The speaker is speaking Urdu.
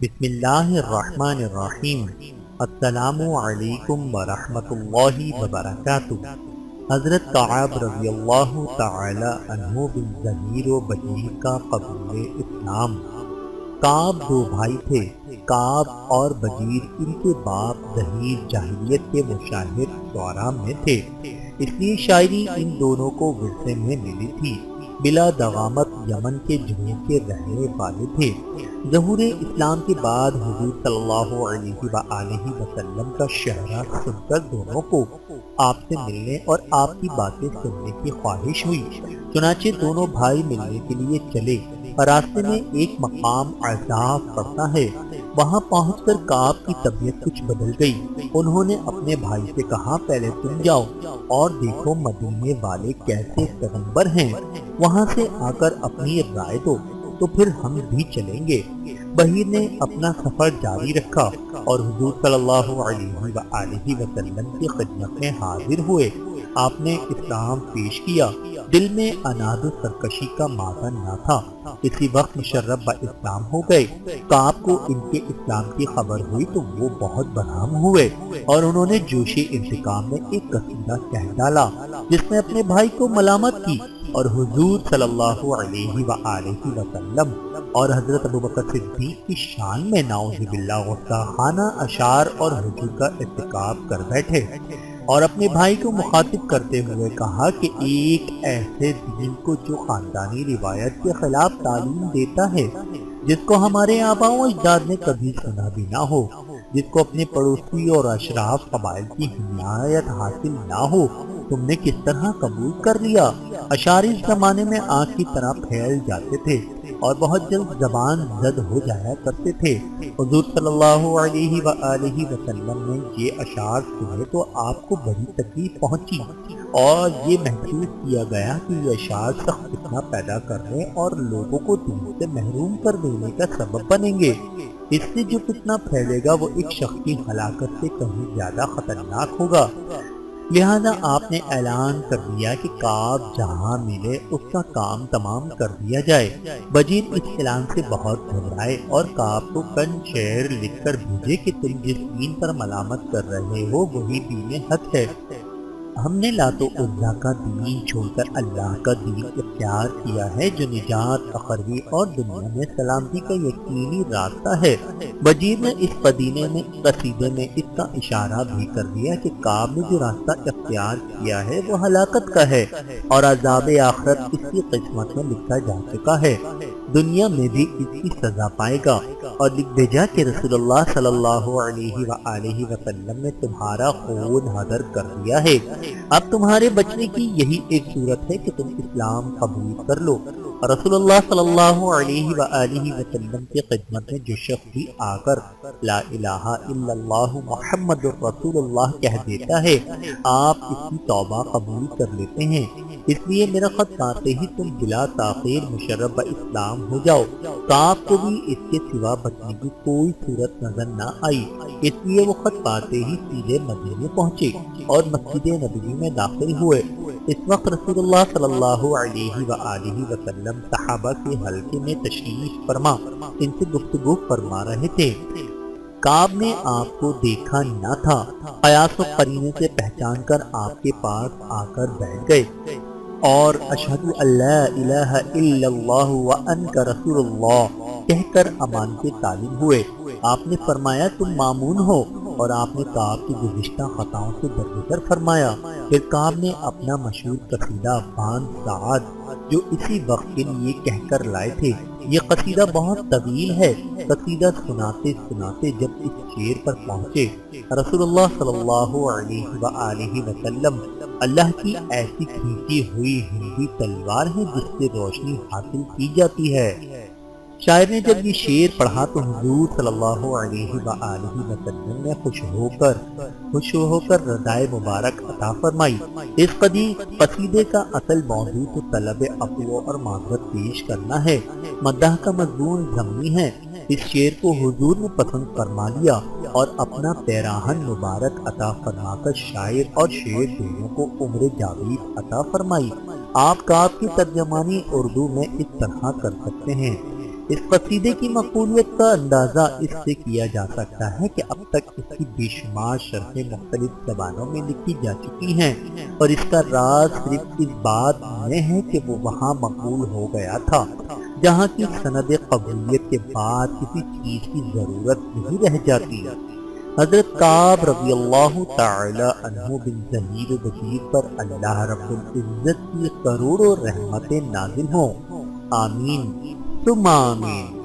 بسم اللہ الرحمن الرحیم۔ السلام علیکم ورحمۃ اللہ وبرکاتہ۔ حضرت کعب رضی اللہ تعالی عنہ بن ظہیر و بجیر کا قبول اسلام۔ کعب دو بھائی تھے، کعب اور بجیر۔ ان کے باپ ظہیر جاہلیت کے مشاہیر شعراء میں تھے، اس لیے شاعری ان دونوں کو ورثے میں ملی تھی۔ بلا دغامت یمن کے جنوب کے رہنے والے تھے۔ ظہور اسلام کے بعد حضور صلی اللہ علیہ وآلہ وسلم کا شہرہ سن کر دونوں کو آپ سے ملنے اور آپ کی باتیں سننے کی خواہش ہوئی، چنانچہ دونوں بھائی ملنے کے لیے چلے۔ راستے میں ایک مقام عذاب پڑتا ہے، وہاں پہنچ کر کعب کی طبیعت کچھ بدل گئی۔ انہوں نے اپنے بھائی سے کہا، پہلے تم جاؤ اور دیکھو مدینے والے کیسے پیغمبر ہیں، وہاں سے آ کر اپنی رائے دو، تو پھر ہم بھی چلیں گے۔ بحیر نے اپنا سفر جاری رکھا اور حضور صلی اللہ علیہ وآلہ وسلم کی خدمت میں حاضر ہوئے۔ آپ نے اسلام پیش کیا، دل میں اناد و سرکشی کا مادہ نہ تھا۔ اسی وقت مشرف با اسلام ہو گئے۔ کعب کو ان کے اسلام کی خبر ہوئی تو وہ بہت برہم ہوئے اور انہوں نے جوش انتقام میں ایک قصیدہ کہہ ڈالا جس میں اپنے بھائی کو ملامت کی اور حضور صلی اللہ علیہ وآلہ وسلم اور حضرت ابوبکر صدیق کی شان میں نعوذ باللہ غصہ اشعار اور حجور کا ارتکاب کر بیٹھے اور اپنے بھائی کو مخاطب کرتے ہوئے کہا کہ ایک ایسے دین کو جو خاندانی روایت کے خلاف تعلیم دیتا ہے، جس کو ہمارے آباء و اجداد نے کبھی سنا بھی نہ ہو، جس کو اپنے پڑوسی اور اشراف قبائل کی حمایت حاصل نہ ہو، تم نے کس طرح قبول کر لیا؟ اشعار اس زمانے میں آگ کی طرح پھیل جاتے تھے اور بہت جلد زبان زد ہو جایا کرتے تھے۔ حضور صلی اللہ علیہ وآلہ وسلم نے یہ اشعار سنے تو آپ کو بڑی تکلیف پہنچی اور یہ محسوس کیا گیا کہ یہ اشعار سخت فتنہ پیدا کرنے اور لوگوں کو دین سے محروم کر دینے کا سبب بنیں گے۔ اس سے جو فتنہ پھیلے گا وہ ایک شخص کی ہلاکت سے کہیں زیادہ خطرناک ہوگا۔ لہذا آپ نے اعلان کر دیا کہ کعب جہاں ملے اس کا کام تمام کر دیا جائے۔ بجیر اس اعلان سے بہت گھبرائے اور کعب کو کن شعر لکھ کر بھیجے کہ تم جس دین پر ملامت کر رہے ہو وہی دین حق ہے۔ ہم نے لات و عزیٰ کا دین چھوڑ کر اللہ کا دین اختیار کیا ہے جو نجات اخروی اور دنیا میں سلامتی کا یقینی راستہ ہے۔ بجیر نے اس قصیدے میں اس کا اشارہ بھی کر دیا کہ کعب نے جو راستہ اختیار کیا ہے وہ ہلاکت کا ہے اور عذاب آخرت اس کی قسمت میں لکھا جا چکا ہے، دنیا میں بھی اس کی سزا پائے گا، اور لکھ بھیجا کہ رسول اللہ صلی اللہ علیہ وآلہ وسلم نے تمہارا خون حاضر کر دیا ہے، اب تمہارے بچنے کی یہی ایک صورت ہے کہ تم اسلام قبول کر لو۔ رسول اللہ صلی اللہ علیہ وآلہ وسلم کی خدمت میں جو شخص بھی آ کر لا الہ الا اللہ محمد رسول اللہ کہہ دیتا ہے، آپ اس کی توبہ قبول کر لیتے ہیں۔ اس لیے میرا خط پاتے ہی تم بلا تاخیر مشرف با اسلام ہو جاؤ۔ کعب کو بھی اس کے سوا بچنے کی کوئی صورت نظر نہ آئی، اس لیے وہ خط پاتے ہی سیدھے مدینے پہنچے اور مسجد نبوی میں داخل ہوئے۔ اس وقت رسول اللہ صلی اللہ علیہ وآلہ وسلم صحابہ کے حلقے میں تشریف فرما ان سے گفتگو فرما رہے تھے۔ کعب نے آپ کو دیکھا نہ تھا، قیاس و قرینے سے پہچان کر آپ کے پاس آ کر بیٹھ گئے اور اشہد ان لا الہ الا اللہ وانک رسول اللہ کہہ کر امان کے طالب ہوئے۔ آپ نے فرمایا تم مامون ہو، اور آپ نے کعب کی گزشتہ خطاؤں سے درگزر فرمایا۔ پھر کعب نے اپنا مشہور قصیدہ بان سعد جو اسی وقت کے لیے کہہ کر لائے تھے، یہ قصیدہ بہت طویل ہے۔ قصیدہ سناتے سناتے جب اس شعر پر پہنچے، رسول اللہ صلی اللہ علیہ وآلہ وسلم اللہ کی ایسی کھینچی ہوئی ہندی تلوار ہے جس سے روشنی حاصل کی جاتی ہے۔ شاعر نے جب یہ شعر پڑھا تو حضور صلی اللہ علیہ وآلہ وسلم نے خوش ہو کر رضائے مبارک عطا فرمائی۔ اس قصیدے کا اصل موضوع تو طلب عفو اور معذرت پیش کرنا ہے۔ مداح کا مضمون ضمنی ہے۔ اس شعر کو حضور نے پسند فرما لیا اور اپنا پیراہن مبارک عطا فرما کر شاعر اور شعر دونوں کو عمر جاوید عطا فرمائی۔ آپ کعب کی ترجمانی اردو میں اس طرح کر سکتے ہیں، اس قصیدے کی مقبولیت کا اندازہ اس سے کیا جا سکتا ہے کہ اب تک اس کی بے شمار شرحیں مختلف زبانوں میں لکھی جا چکی ہیں، اور اس کا راز صرف اس بات میں ہے کہ وہ وہاں مقبول ہو گیا تھا جہاں کی سند قبولیت کے بعد کسی چیز کی ضرورت نہیں رہ جاتی۔ حضرت کعب رضی اللہ تعالی عنہ بن ضمیر بشیر پر اللہ رب العزت کی کروڑوں رحمتیں نازل ہوں، آمین ثم آمین۔